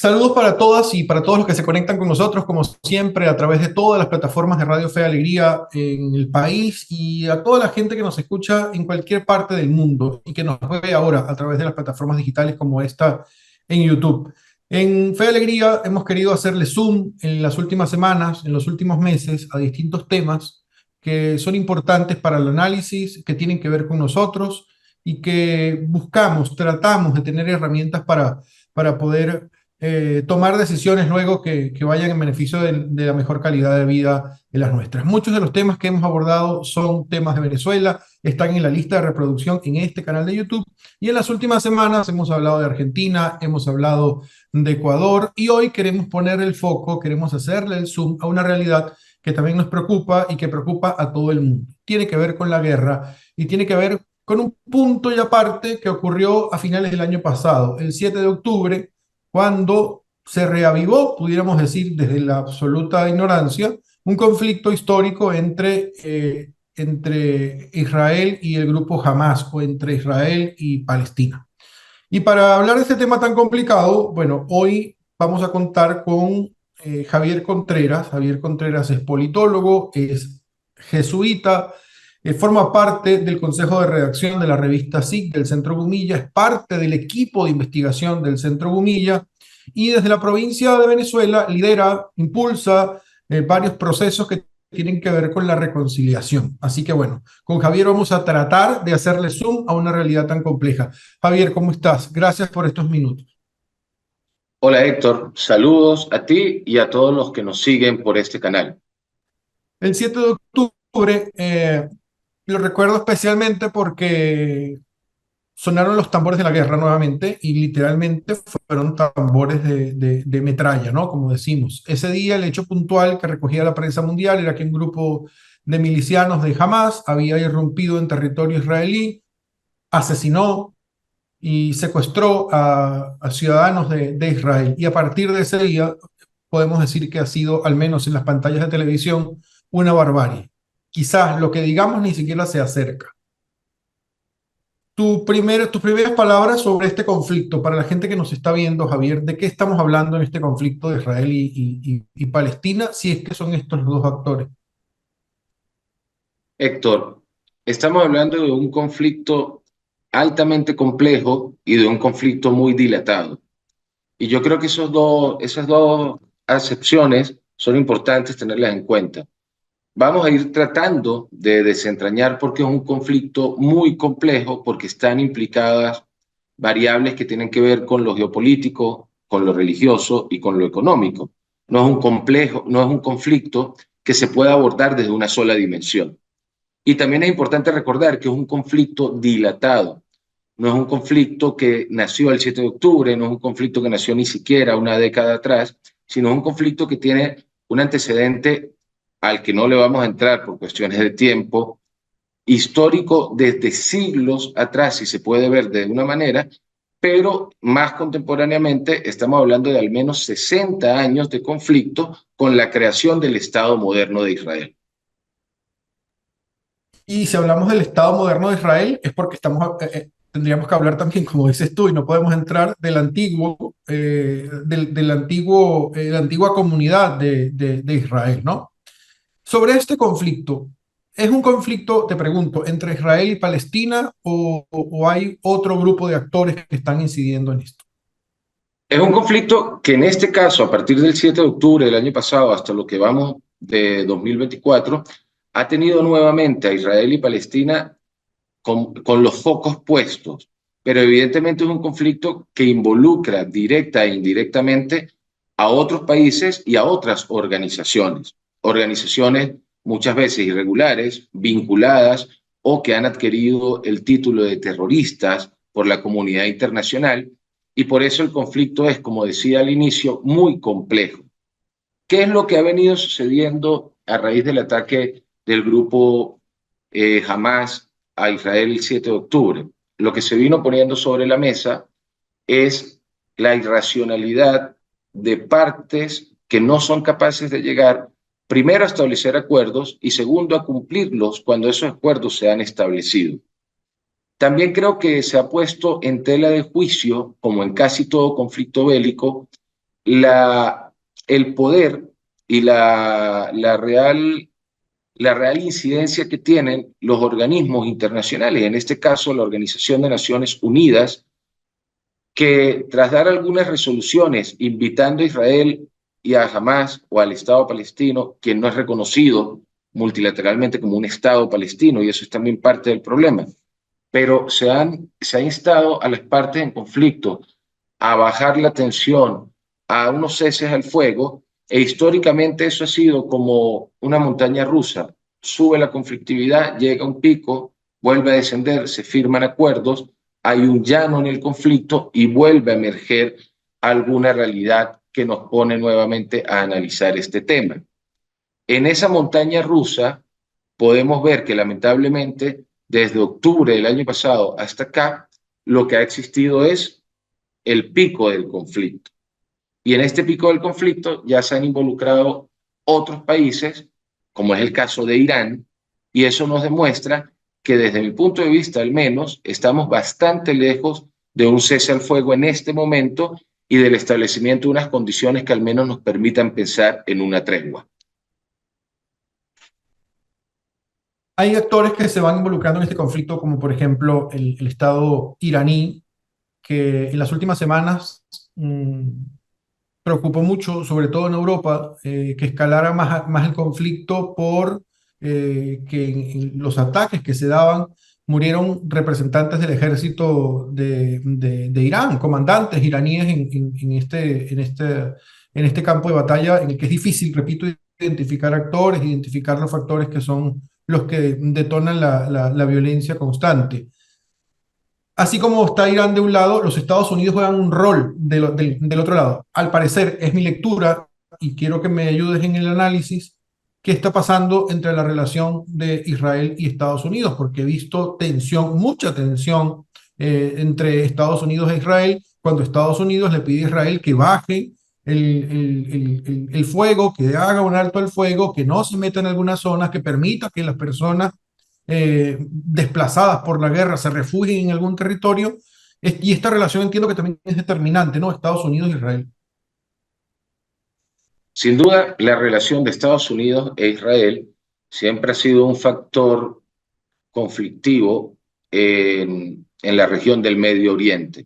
Saludos para todas y para todos los que se conectan con nosotros, como siempre, a través de todas las plataformas de Radio Fe y Alegría en el país y a toda la gente que nos escucha en cualquier parte del mundo y que nos ve ahora a través de las plataformas digitales como esta en YouTube. En Fe y Alegría hemos querido hacerle zoom en las últimas semanas, en los últimos meses, a distintos temas que son importantes para el análisis, que tienen que ver con nosotros y que buscamos, tratamos de tener herramientas para poder tomar decisiones luego que vayan en beneficio de la mejor calidad de vida de las nuestras. Muchos de los temas que hemos abordado son temas de Venezuela, están en la lista de reproducción en este canal de YouTube y en las últimas semanas hemos hablado de Argentina, hemos hablado de Ecuador y hoy queremos poner el foco, queremos hacerle el zoom a una realidad que también nos preocupa y que preocupa a todo el mundo. Tiene que ver con la guerra y tiene que ver con un punto y aparte que ocurrió a finales del año pasado, el 7 de octubre, cuando se reavivó, pudiéramos decir desde la absoluta ignorancia, un conflicto histórico entre Israel y el grupo Hamas, o entre Israel y Palestina. Y para hablar de este tema tan complicado, bueno, hoy vamos a contar con Javier Contreras. Javier Contreras es politólogo, es jesuita, forma parte del consejo de redacción de la revista SIC del Centro Gumilla, es parte del equipo de investigación del Centro Gumilla y desde la provincia de Venezuela lidera, impulsa varios procesos que tienen que ver con la reconciliación. Así que bueno, con Javier vamos a tratar de hacerle zoom a una realidad tan compleja. Javier, ¿cómo estás? Gracias por estos minutos. Hola Héctor, saludos a ti y a todos los que nos siguen por este canal. El 7 de octubre lo recuerdo especialmente porque sonaron los tambores de la guerra nuevamente y literalmente fueron tambores de metralla, ¿no? Como decimos. Ese día el hecho puntual que recogía la prensa mundial era que un grupo de milicianos de Hamas había irrumpido en territorio israelí, asesinó y secuestró a ciudadanos de Israel. Y a partir de ese día podemos decir que ha sido, al menos en las pantallas de televisión, una barbarie. Quizás lo que digamos ni siquiera se acerca. Tus primeras palabras sobre este conflicto, para la gente que nos está viendo, Javier, ¿de qué estamos hablando en este conflicto de Israel y Palestina, si es que son estos los dos actores? Héctor, estamos hablando de un conflicto altamente complejo y de un conflicto muy dilatado. Y yo creo que esas dos acepciones son importantes tenerlas en cuenta. Vamos a ir tratando de desentrañar por qué es un conflicto muy complejo, porque están implicadas variables que tienen que ver con lo geopolítico, con lo religioso y con lo económico. No es un conflicto que se pueda abordar desde una sola dimensión. Y también es importante recordar que es un conflicto dilatado. No es un conflicto que nació el 7 de octubre, no es un conflicto que nació ni siquiera una década atrás, sino es un conflicto que tiene un antecedente al que no le vamos a entrar por cuestiones de tiempo, histórico desde siglos atrás, si se puede ver de una manera, pero más contemporáneamente estamos hablando de al menos 60 años de conflicto con la creación del Estado moderno de Israel. Y si hablamos del Estado moderno de Israel, es porque tendríamos que hablar también, como dices tú, y no podemos entrar la antigua comunidad de Israel, ¿no? Sobre este conflicto, ¿es un conflicto, te pregunto, entre Israel y Palestina o hay otro grupo de actores que están incidiendo en esto? Es un conflicto que en este caso, a partir del 7 de octubre del año pasado hasta lo que vamos de 2024, ha tenido nuevamente a Israel y Palestina con los focos puestos, pero evidentemente es un conflicto que involucra directa e indirectamente a otros países y a otras organizaciones muchas veces irregulares, vinculadas o que han adquirido el título de terroristas por la comunidad internacional, y por eso el conflicto es, como decía al inicio, muy complejo. ¿Qué es lo que ha venido sucediendo a raíz del ataque del grupo Hamas a Israel el 7 de octubre? Lo que se vino poniendo sobre la mesa es la irracionalidad de partes que no son capaces de llegar, primero, a establecer acuerdos y segundo, a cumplirlos cuando esos acuerdos se han establecido. También creo que se ha puesto en tela de juicio, como en casi todo conflicto bélico, la, el poder y la real incidencia que tienen los organismos internacionales, en este caso la Organización de Naciones Unidas, que tras dar algunas resoluciones invitando a Israel y a Hamas o al Estado palestino, quien no es reconocido multilateralmente como un Estado palestino, y eso es también parte del problema, pero se ha instado a las partes en conflicto a bajar la tensión, a unos ceses al fuego, e históricamente eso ha sido como una montaña rusa. Sube la conflictividad, llega a un pico, vuelve a descender, se firman acuerdos, hay un llano en el conflicto y vuelve a emerger alguna realidad que nos pone nuevamente a analizar este tema. En esa montaña rusa podemos ver que lamentablemente desde octubre del año pasado hasta acá, lo que ha existido es el pico del conflicto. Y en este pico del conflicto ya se han involucrado otros países, como es el caso de Irán, y eso nos demuestra que desde mi punto de vista al menos estamos bastante lejos de un cese al fuego en este momento y del establecimiento de unas condiciones que al menos nos permitan pensar en una tregua. Hay actores que se van involucrando en este conflicto, como por ejemplo el Estado iraní, que en las últimas semanas preocupó mucho, sobre todo en Europa, que escalara más el conflicto por que en los ataques que se daban murieron representantes del ejército de Irán, comandantes iraníes en este campo de batalla en el que es difícil, repito, identificar actores, identificar los factores que son los que detonan la violencia constante. Así como está Irán de un lado, los Estados Unidos juegan un rol del otro lado. Al parecer, es mi lectura, y quiero que me ayudes en el análisis, qué está pasando entre la relación de Israel y Estados Unidos, porque he visto tensión, mucha tensión entre Estados Unidos e Israel, cuando Estados Unidos le pide a Israel que baje el fuego, que haga un alto al fuego, que no se meta en algunas zonas, que permita que las personas desplazadas por la guerra se refugien en algún territorio. Y esta relación entiendo que también es determinante, ¿no? Estados Unidos e Israel. Sin duda, la relación de Estados Unidos e Israel siempre ha sido un factor conflictivo en la región del Medio Oriente.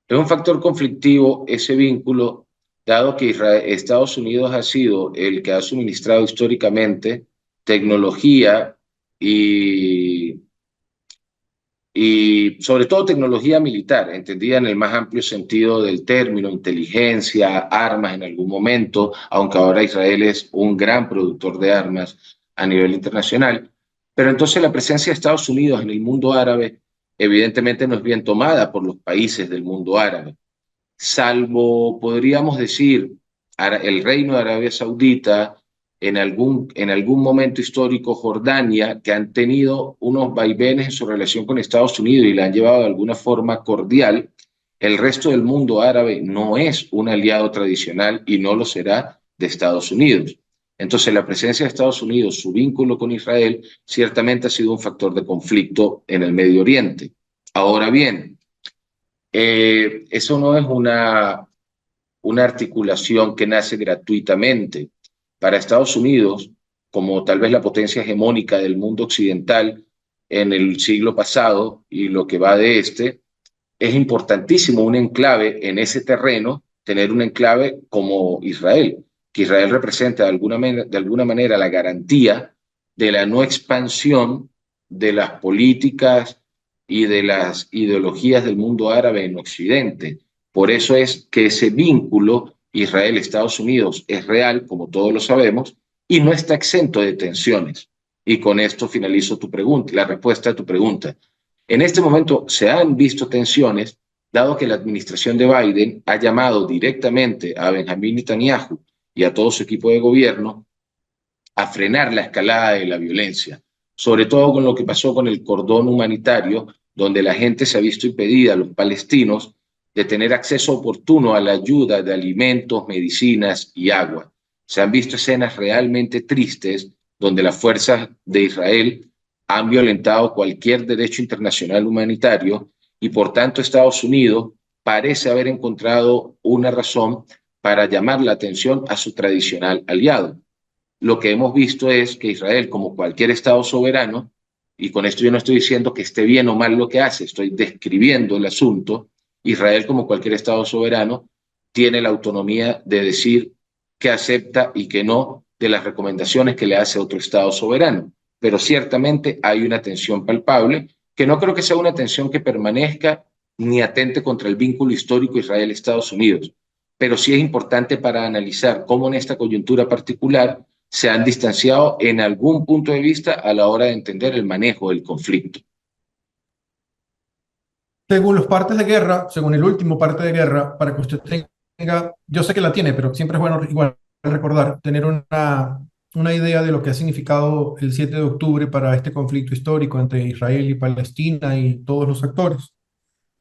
Es un factor conflictivo ese vínculo, dado que Estados Unidos ha sido el que ha suministrado históricamente tecnología y, y sobre todo tecnología militar, entendida en el más amplio sentido del término, inteligencia, armas en algún momento, aunque ahora Israel es un gran productor de armas a nivel internacional. Pero entonces la presencia de Estados Unidos en el mundo árabe evidentemente no es bien tomada por los países del mundo árabe, salvo, podríamos decir, el Reino de Arabia Saudita, en algún momento histórico Jordania, que han tenido unos vaivenes en su relación con Estados Unidos y la han llevado de alguna forma cordial. El resto del mundo árabe no es un aliado tradicional y no lo será de Estados Unidos. Entonces, la presencia de Estados Unidos, su vínculo con Israel, ciertamente ha sido un factor de conflicto en el Medio Oriente. Ahora bien, eso no es una articulación que nace gratuitamente. Para Estados Unidos, como tal vez la potencia hegemónica del mundo occidental en el siglo pasado y lo que va de este, es importantísimo un enclave en ese terreno, tener un enclave como Israel, que Israel representa de alguna manera la garantía de la no expansión de las políticas y de las ideologías del mundo árabe en Occidente. Por eso es que ese vínculo Israel-Estados Unidos es real, como todos lo sabemos, y no está exento de tensiones. Y con esto finalizo tu pregunta, la respuesta a tu pregunta. En este momento se han visto tensiones, dado que la administración de Biden ha llamado directamente a Benjamín Netanyahu y a todo su equipo de gobierno a frenar la escalada de la violencia, sobre todo con lo que pasó con el cordón humanitario, donde la gente se ha visto impedida, los palestinos, de tener acceso oportuno a la ayuda de alimentos, medicinas y agua. Se han visto escenas realmente tristes donde las fuerzas de Israel han violentado cualquier derecho internacional humanitario y por tanto Estados Unidos parece haber encontrado una razón para llamar la atención a su tradicional aliado. Lo que hemos visto es que Israel, como cualquier Estado soberano, y con esto yo no estoy diciendo que esté bien o mal lo que hace, estoy describiendo el asunto, Israel, como cualquier Estado soberano, tiene la autonomía de decir que acepta y que no de las recomendaciones que le hace otro Estado soberano. Pero ciertamente hay una tensión palpable, que no creo que sea una tensión que permanezca ni atente contra el vínculo histórico Israel-Estados Unidos, pero sí es importante para analizar cómo en esta coyuntura particular se han distanciado en algún punto de vista a la hora de entender el manejo del conflicto. Según los partes de guerra, según el último parte de guerra, para que usted tenga, yo sé que la tiene, pero siempre es bueno igual recordar, tener una idea de lo que ha significado el 7 de octubre para este conflicto histórico entre Israel y Palestina y todos los actores.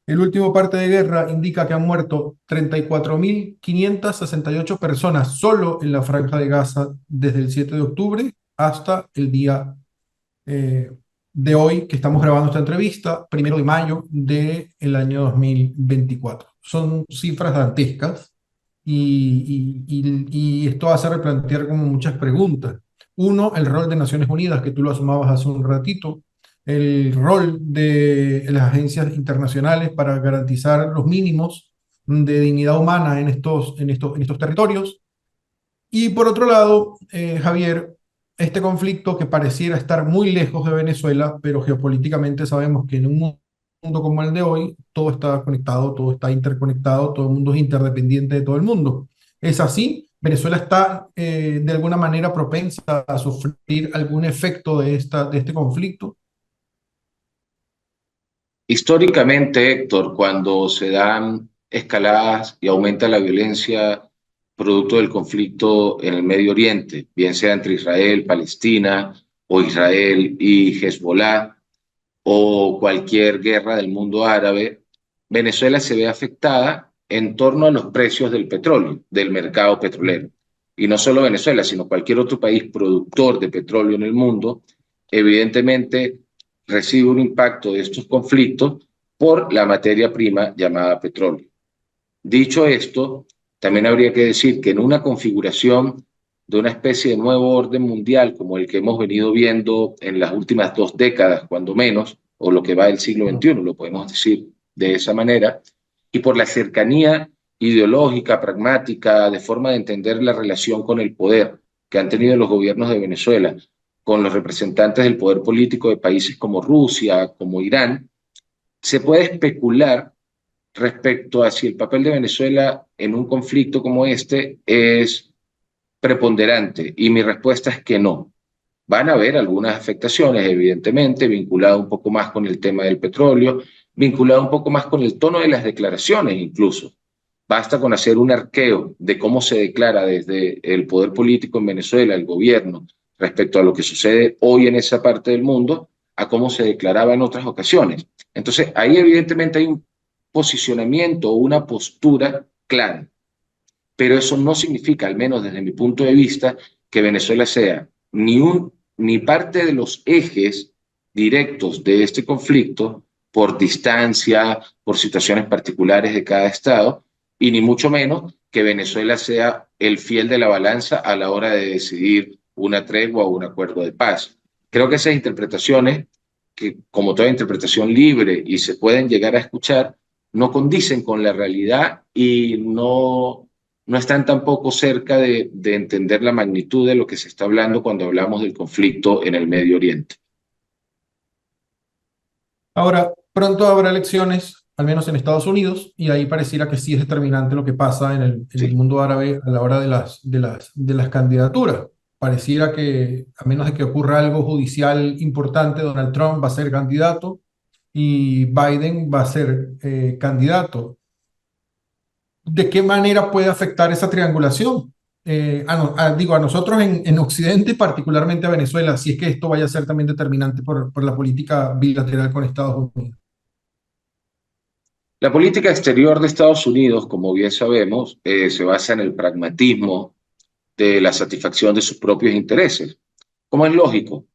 El último parte de guerra indica que han muerto 34.568 personas solo en la Franja de Gaza desde el 7 de octubre hasta el día eh, de hoy, que estamos grabando esta entrevista, 1 de mayo del año 2024. Son cifras dantescas y esto hace replantear como muchas preguntas. Uno, el rol de Naciones Unidas, que tú lo asumabas hace un ratito, el rol de las agencias internacionales para garantizar los mínimos de dignidad humana en estos territorios. Y por otro lado, Javier, este conflicto que pareciera estar muy lejos de Venezuela, pero geopolíticamente sabemos que en un mundo como el de hoy, todo está conectado, todo está interconectado, todo el mundo es interdependiente de todo el mundo. ¿Es así? ¿Venezuela está de alguna manera propensa a sufrir algún efecto de este conflicto? Históricamente, Héctor, cuando se dan escaladas y aumenta la violencia producto del conflicto en el Medio Oriente, bien sea entre Israel, Palestina o Israel y Hezbollah o cualquier guerra del mundo árabe, Venezuela se ve afectada en torno a los precios del petróleo, del mercado petrolero. Y no solo Venezuela, sino cualquier otro país productor de petróleo en el mundo, evidentemente recibe un impacto de estos conflictos por la materia prima llamada petróleo. Dicho esto, también habría que decir que en una configuración de una especie de nuevo orden mundial como el que hemos venido viendo en las últimas 2 décadas, cuando menos, o lo que va del siglo XXI, lo podemos decir de esa manera, y por la cercanía ideológica, pragmática, de forma de entender la relación con el poder que han tenido los gobiernos de Venezuela con los representantes del poder político de países como Rusia, como Irán, se puede especular respecto a si el papel de Venezuela en un conflicto como este es preponderante, y mi respuesta es que no. Van a haber algunas afectaciones, evidentemente, vinculadas un poco más con el tema del petróleo, vinculadas un poco más con el tono de las declaraciones incluso. Basta con hacer un arqueo de cómo se declara desde el poder político en Venezuela, el gobierno, respecto a lo que sucede hoy en esa parte del mundo, a cómo se declaraba en otras ocasiones. Entonces, ahí evidentemente hay un posicionamiento o una postura clara, pero eso no significa, al menos desde mi punto de vista, que Venezuela sea ni parte de los ejes directos de este conflicto por distancia, por situaciones particulares de cada estado, y ni mucho menos que Venezuela sea el fiel de la balanza a la hora de decidir una tregua o un acuerdo de paz. Creo que esas interpretaciones, que como toda interpretación libre y se pueden llegar a escuchar, no condicen con la realidad y no están tampoco cerca de entender la magnitud de lo que se está hablando cuando hablamos del conflicto en el Medio Oriente. Ahora, pronto habrá elecciones, al menos en Estados Unidos, y ahí pareciera que sí es determinante lo que pasa en el Sí. mundo árabe a la hora de las candidaturas. Pareciera que, a menos de que ocurra algo judicial importante, Donald Trump va a ser candidato y Biden va a ser candidato. ¿De qué manera puede afectar esa triangulación? Digo, a nosotros en Occidente, particularmente a Venezuela, si es que esto vaya a ser también determinante por la política bilateral con Estados Unidos. La política exterior de Estados Unidos, como bien sabemos, se basa en el pragmatismo de la satisfacción de sus propios intereses, como es lógico.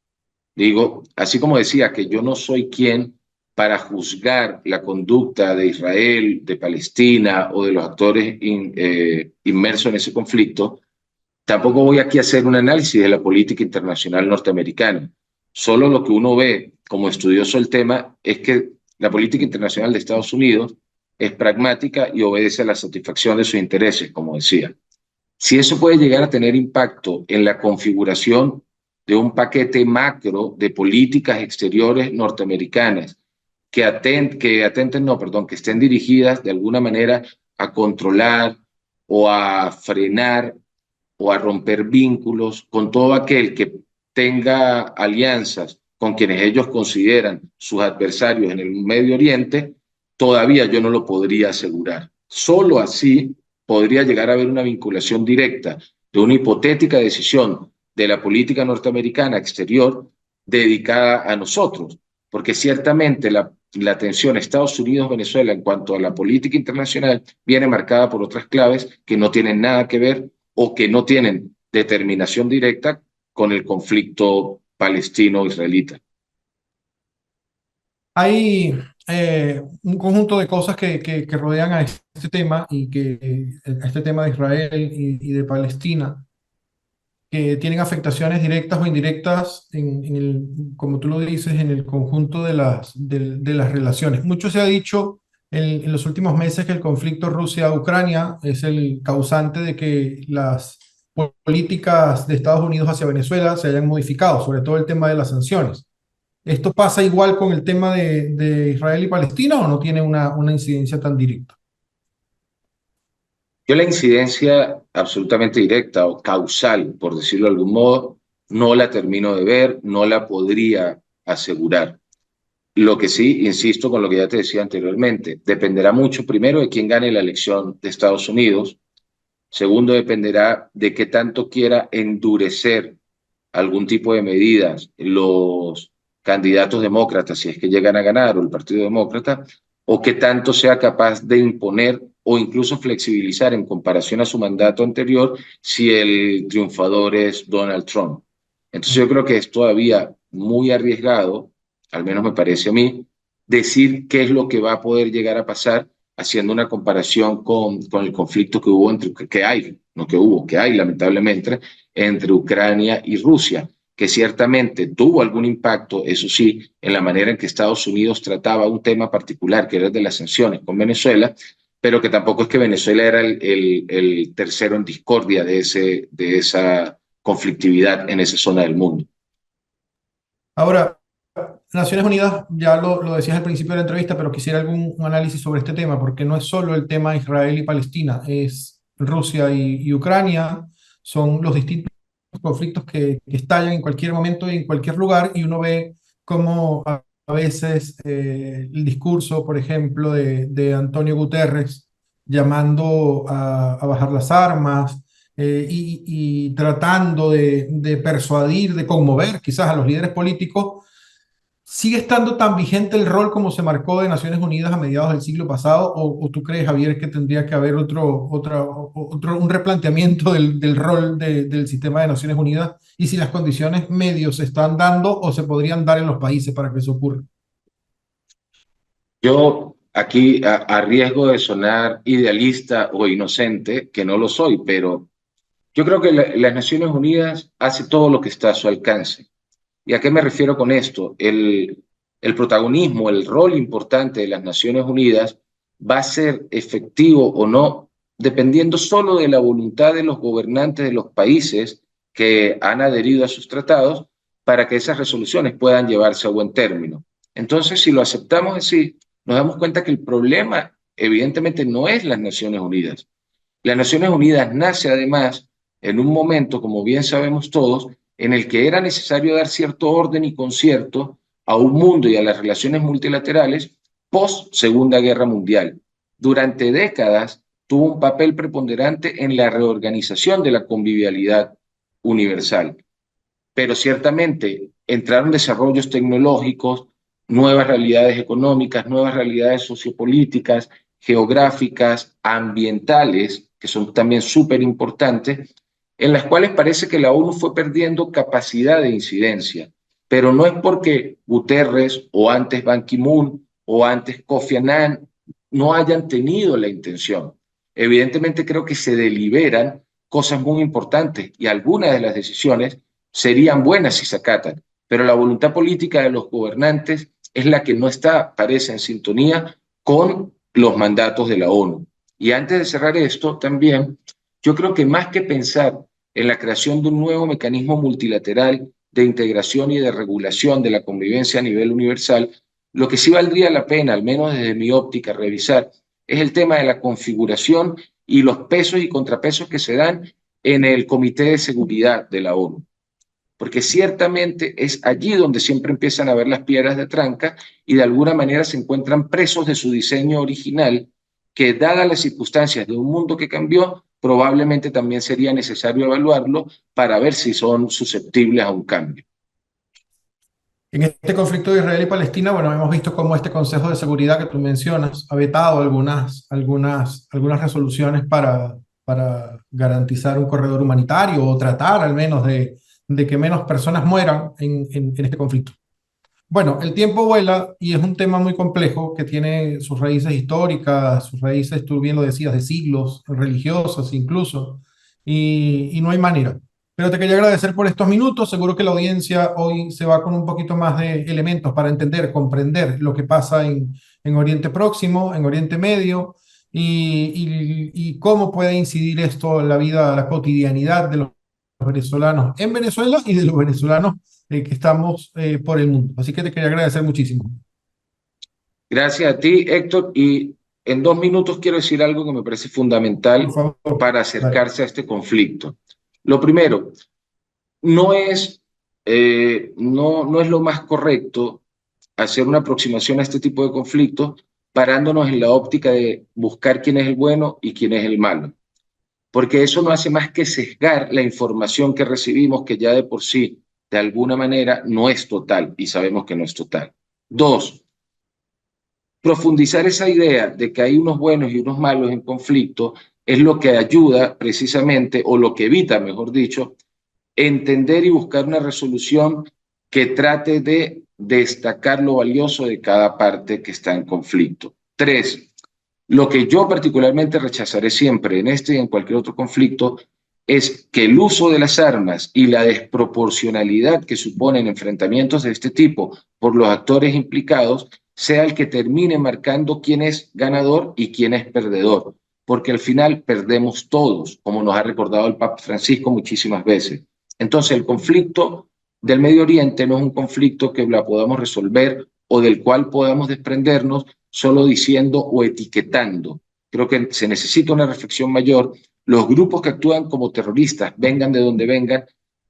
Digo, así como decía que yo no soy quien para juzgar la conducta de Israel, de Palestina o de los actores inmersos en ese conflicto, tampoco voy aquí a hacer un análisis de la política internacional norteamericana. Solo lo que uno ve como estudioso del tema es que la política internacional de Estados Unidos es pragmática y obedece a la satisfacción de sus intereses, como decía. Si eso puede llegar a tener impacto en la configuración de un paquete macro de políticas exteriores norteamericanas que estén dirigidas de alguna manera a controlar o a frenar o a romper vínculos con todo aquel que tenga alianzas con quienes ellos consideran sus adversarios en el Medio Oriente, todavía yo no lo podría asegurar. Solo así podría llegar a haber una vinculación directa de una hipotética decisión de la política norteamericana exterior dedicada a nosotros, porque ciertamente la tensión Estados Unidos-Venezuela en cuanto a la política internacional viene marcada por otras claves que no tienen nada que ver o que no tienen determinación directa con el conflicto palestino-israelita. Hay un conjunto de cosas que rodean a este tema y a este tema de Israel y de Palestina, que tienen afectaciones directas o indirectas como tú lo dices, en el conjunto de las relaciones. Mucho se ha dicho en los últimos meses que el conflicto Rusia-Ucrania es el causante de que las políticas de Estados Unidos hacia Venezuela se hayan modificado, sobre todo el tema de las sanciones. ¿Esto pasa igual con el tema de Israel y Palestina o no tiene una incidencia tan directa? Yo la incidencia absolutamente directa o causal, por decirlo de algún modo, no la termino de ver, no la podría asegurar. Lo que sí, insisto con lo que ya te decía anteriormente, dependerá mucho primero de quién gane la elección de Estados Unidos. Segundo, dependerá de qué tanto quiera endurecer algún tipo de medidas los candidatos demócratas, si es que llegan a ganar, o el Partido Demócrata, o qué tanto sea capaz de imponer o incluso flexibilizar en comparación a su mandato anterior si el triunfador es Donald Trump. Entonces yo creo que es todavía muy arriesgado, al menos me parece a mí, decir qué es lo que va a poder llegar a pasar haciendo una comparación con el conflicto que hubo que hay, no que hubo, que hay lamentablemente, entre Ucrania y Rusia, que ciertamente tuvo algún impacto, eso sí, en la manera en que Estados Unidos trataba un tema particular, que era el de las sanciones con Venezuela, pero que tampoco es que Venezuela era el tercero en discordia de esa conflictividad en esa zona del mundo. Ahora, Naciones Unidas, ya lo decías al principio de la entrevista, pero quisiera algún un análisis sobre este tema, porque no es solo el tema Israel y Palestina, es Rusia y Ucrania, son los distintos conflictos que estallan en cualquier momento y en cualquier lugar, y uno ve cómo a veces el discurso, por ejemplo, de Antonio Guterres llamando a bajar las armas, y tratando de persuadir, de conmover quizás a los líderes políticos. ¿Sigue estando tan vigente el rol como se marcó de Naciones Unidas a mediados del siglo pasado? ¿O tú crees, Javier, que tendría que haber un replanteamiento del rol del sistema de Naciones Unidas y si las condiciones medios se están dando o se podrían dar en los países para que eso ocurra? Yo aquí, a riesgo de sonar idealista o inocente, que no lo soy, pero yo creo que las Naciones Unidas hace todo lo que está a su alcance. ¿Y a qué me refiero con esto? El protagonismo, el rol importante de las Naciones Unidas va a ser efectivo o no, dependiendo solo de la voluntad de los gobernantes de los países que han adherido a sus tratados para que esas resoluciones puedan llevarse a buen término. Entonces, si lo aceptamos así, nos damos cuenta que el problema evidentemente no es las Naciones Unidas. Las Naciones Unidas nace además en un momento, como bien sabemos todos, en el que era necesario dar cierto orden y concierto a un mundo y a las relaciones multilaterales post Segunda Guerra Mundial. Durante décadas tuvo un papel preponderante en la reorganización de la convivialidad universal, pero ciertamente entraron desarrollos tecnológicos, nuevas realidades económicas, nuevas realidades sociopolíticas, geográficas, ambientales, que son también súper importantes, en las cuales parece que la ONU fue perdiendo capacidad de incidencia. pero no es porque Guterres o antes Ban Ki-moon o antes Kofi Annan no hayan tenido la intención. Evidentemente creo que se deliberan cosas muy importantes y algunas de las decisiones serían buenas si se acatan, pero la voluntad política de los gobernantes es la que no está, parece, en sintonía con los mandatos de la ONU. Y antes de cerrar esto, también, yo creo que más que pensar en la creación de un nuevo mecanismo multilateral de integración y de regulación de la convivencia a nivel universal, lo que sí valdría la pena, al menos desde mi óptica, revisar es el tema de la configuración y los pesos y contrapesos que se dan en el Comité de Seguridad de la ONU. Porque ciertamente es allí donde siempre empiezan a ver las piedras de tranca y de alguna manera se encuentran presos de su diseño original, que dadas las circunstancias de un mundo que cambió, probablemente también sería necesario evaluarlo para ver si son susceptibles a un cambio. En este conflicto de Israel y Palestina, bueno, hemos visto cómo este Consejo de Seguridad que tú mencionas ha vetado algunas resoluciones para garantizar un corredor humanitario o tratar al menos de que menos personas mueran en este conflicto. Bueno, el tiempo vuela y es un tema muy complejo que tiene sus raíces históricas, sus raíces, tú bien lo decías, de siglos, religiosas incluso, y no hay manera. Pero te quería agradecer por estos minutos. Seguro que la audiencia hoy se va con un poquito más de elementos para entender, comprender lo que pasa en Oriente Próximo, en Oriente Medio, y cómo puede incidir esto en la vida, la cotidianidad de los venezolanos en Venezuela y de los venezolanos que estamos por el mundo. Así que te quería agradecer muchísimo. Gracias a ti, Héctor, y en 2 minutos quiero decir algo que me parece Por fundamental favor, para dale. acercarse a este conflicto. Lo primero, no es, no es lo más correcto hacer una aproximación a este tipo de conflictos parándonos en la óptica de buscar quién es el bueno y quién es el malo, porque eso no hace más que sesgar la información que recibimos, que ya de por sí, de alguna manera, no es total y sabemos que no es total. Dos, profundizar esa idea de que hay unos buenos y unos malos en conflicto es lo que ayuda precisamente, o lo que evita, mejor dicho, entender y buscar una resolución que trate de destacar lo valioso de cada parte que está en conflicto. Tres, lo que yo particularmente rechazaré siempre en este y en cualquier otro conflicto es que el uso de las armas y la desproporcionalidad que suponen enfrentamientos de este tipo por los actores implicados sea el que termine marcando quién es ganador y quién es perdedor, porque al final perdemos todos, como nos ha recordado el Papa Francisco muchísimas veces. Entonces, el conflicto del Medio Oriente no es un conflicto que la podamos resolver o del cual podamos desprendernos solo diciendo o etiquetando. Creo que se necesita una reflexión mayor. Los grupos que actúan como terroristas, vengan de donde vengan,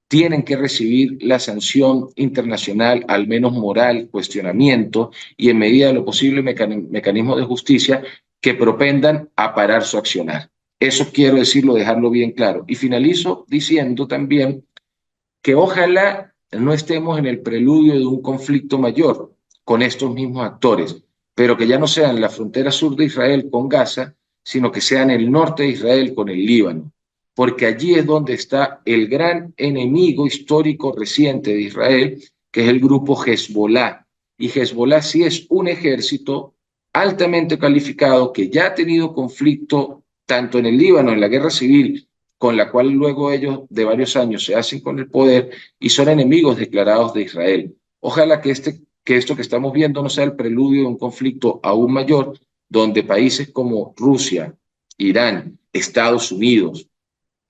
tienen que recibir la sanción internacional, al menos moral, cuestionamiento y en medida de lo posible mecanismos de justicia que propendan a parar su accionar. Eso quiero decirlo, dejarlo bien claro. Y finalizo diciendo también que ojalá no estemos en el preludio de un conflicto mayor con estos mismos actores, pero que ya no sea en la frontera sur de Israel con Gaza, sino que sea en el norte de Israel con el Líbano, porque allí es donde está el gran enemigo histórico reciente de Israel, que es el grupo Hezbollah. Y Hezbollah sí es un ejército altamente calificado que ya ha tenido conflicto tanto en el Líbano, en la guerra civil, con la cual luego ellos de varios años se hacen con el poder y son enemigos declarados de Israel. Ojalá que esto que estamos viendo no sea el preludio de un conflicto aún mayor, donde países como Rusia, Irán, Estados Unidos,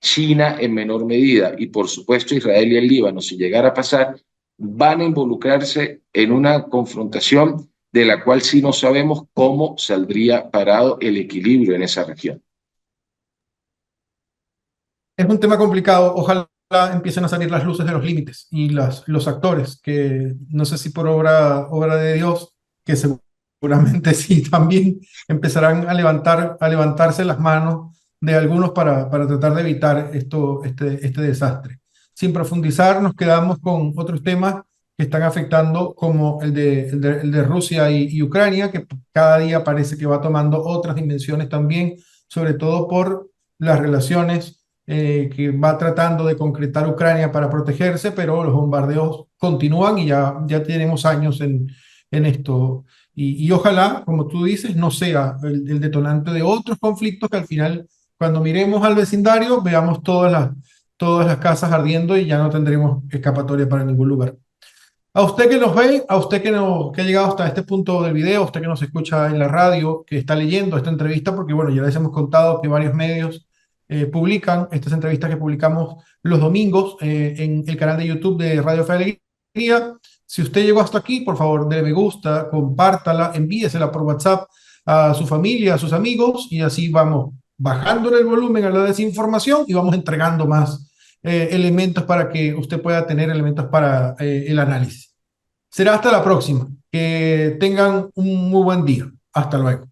China en menor medida y por supuesto Israel y el Líbano, si llegara a pasar, van a involucrarse en una confrontación de la cual sí no sabemos cómo saldría parado el equilibrio en esa región. Es un tema complicado. Ojalá empiecen a salir las luces de los límites y los actores, que no sé si por obra de Dios, que seguramente sí, también empezarán a levantarse las manos de algunos para tratar de evitar este desastre. Sin profundizar, nos quedamos con otros temas que están afectando, como el de Rusia y Ucrania, que cada día parece que va tomando otras dimensiones también, sobre todo por las relaciones que va tratando de concretar Ucrania para protegerse, pero los bombardeos continúan y ya tenemos años en esto. Y ojalá, como tú dices, no sea el detonante de otros conflictos que al final, cuando miremos al vecindario, veamos todas las casas ardiendo y ya no tendremos escapatoria para ningún lugar. A usted que nos ve, a usted que ha llegado hasta este punto del video, a usted que nos escucha en la radio, que está leyendo esta entrevista, porque bueno, ya les hemos contado que varios medios publican estas entrevistas que publicamos los domingos en el canal de YouTube de Radio Fe y Alegría. Si usted llegó hasta aquí, por favor, déle me gusta, compártala, envíesela por WhatsApp a su familia, a sus amigos, y así vamos bajando el volumen a la desinformación y vamos entregando más elementos para que usted pueda tener elementos para el análisis. Será hasta la próxima. Que tengan un muy buen día. Hasta luego.